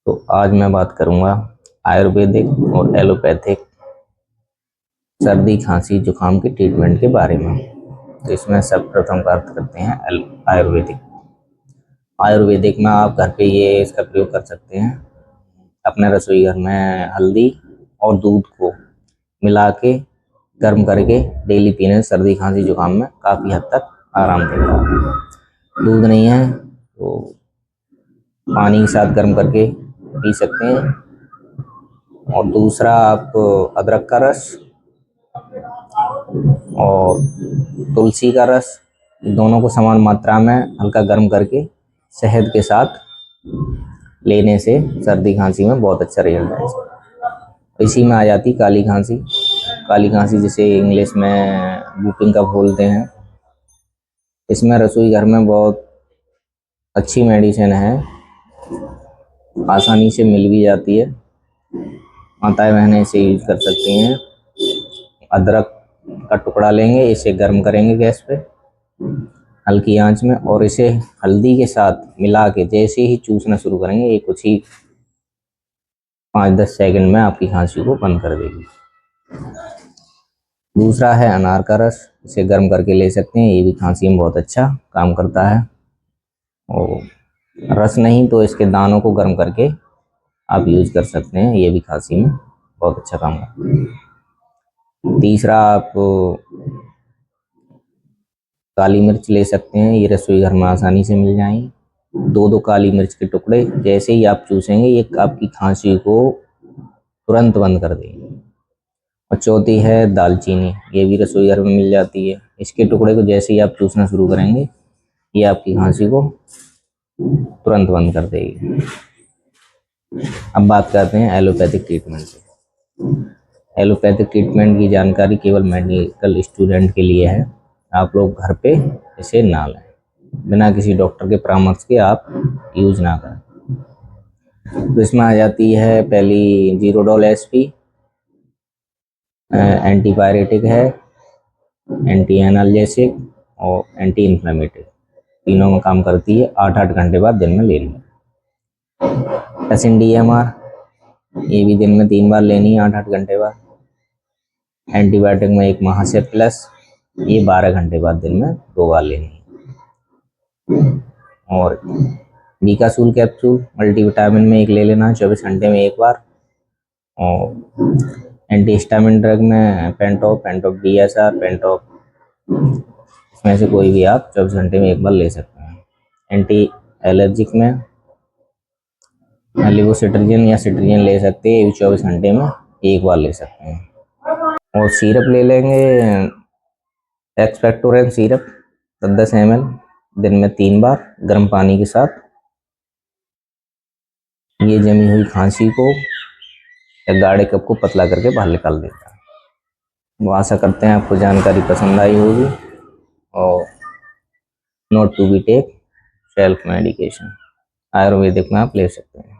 तो आज मैं बात करूंगा आयुर्वेदिक और एलोपैथिक सर्दी खांसी जुकाम के ट्रीटमेंट के बारे में। तो इसमें सब प्रथम बात करते हैं आयुर्वेदिक। आयुर्वेदिक में आप घर पे ये इसका प्रयोग कर सकते हैं। अपने रसोई घर में हल्दी और दूध को मिला के गर्म करके डेली पीने से सर्दी खांसी जुकाम में काफ़ी हद तक आराम देता है। दूध नहीं है तो पानी के साथ गर्म करके पी सकते हैं। और दूसरा आप अदरक का रस और तुलसी का रस, दोनों को समान मात्रा में हल्का गर्म करके शहद के साथ लेने से सर्दी खांसी में बहुत अच्छा रिजल्ट है। इसी में आ जाती काली खांसी। काली खांसी जिसे इंग्लिश में वूपिंग कफ बोलते हैं। इसमें रसोई घर में बहुत अच्छी मेडिसिन है, आसानी से मिल भी जाती है। माताएं बहनें इसे यूज कर सकती हैं। अदरक का टुकड़ा लेंगे, इसे गर्म करेंगे गैस पे हल्की आंच में, और इसे हल्दी के साथ मिला के जैसे ही चूसना शुरू करेंगे, ये कुछ ही 5-10 सेकंड में आपकी खांसी को बंद कर देगी। दूसरा है अनार का रस, इसे गर्म करके ले सकते हैं, ये भी खांसी में बहुत अच्छा काम करता है। और रस नहीं तो इसके दानों को गर्म करके आप यूज कर सकते हैं, ये भी खांसी में बहुत अच्छा काम करता है। तीसरा आप काली मिर्च ले सकते हैं, ये रसोई घर में आसानी से मिल जाएंगी। 2-2 काली मिर्च के टुकड़े जैसे ही आप चूसेंगे, ये आपकी खांसी को तुरंत बंद कर देगी। और चौथी है दालचीनी, ये भी रसोई घर में मिल जाती है। इसके टुकड़े को जैसे ही आप चूसना शुरू करेंगे, ये आपकी खांसी को तुरंत बंद कर देगी। अब बात करते हैं एलोपैथिक ट्रीटमेंट की। एलोपैथिक ट्रीटमेंट की जानकारी केवल मेडिकल स्टूडेंट के लिए है। आप लोग घर पे इसे ना लें, बिना किसी डॉक्टर के परामर्श के आप यूज ना करें। तो इसमें आ जाती है पहली जीरोडोल एसपी, एंटीपायरेटिक है, एंटी एनाल्जेसिक और एंटी इन्फ्लेमेटरी, तीनों में काम करती है। 8-8 घंटे बाद दिन में लेनी है। एसएनडीएमआर, ये भी दिन में 3 बार लेनी है 8-8 घंटे बाद। एंटीबायोटिक में 1 माह से प्लस, ये 12 घंटे बाद दिन में 2 बार लेनी है। और बीकासूल कैप्सूल मल्टीविटामिन में 1 ले लेना है 24 घंटे में 1 बार। और एंटी हिस्टामिन ड्रग में पेंटॉप डीएसआर, पेंटॉप, इसमें से कोई भी आप 24 घंटे में 1 बार ले सकते हैं। एंटी एलर्जिक में लिवोसिट्रिजिन या सिट्रिजिन ले सकते हैं, ये भी 24 घंटे में 1 बार ले सकते हैं। और सिरप ले लेंगे एक्सपेक्टोरेंट सिरप 10 ml, दिन में 3 बार गर्म पानी के साथ। ये जमी हुई खांसी को या गाढ़े कप को पतला करके बाहर निकाल देता है। वो आशा करते हैं आपको जानकारी पसंद आई होगी। और not to be take self medication, Ayurvedic में आप ले सकते हैं।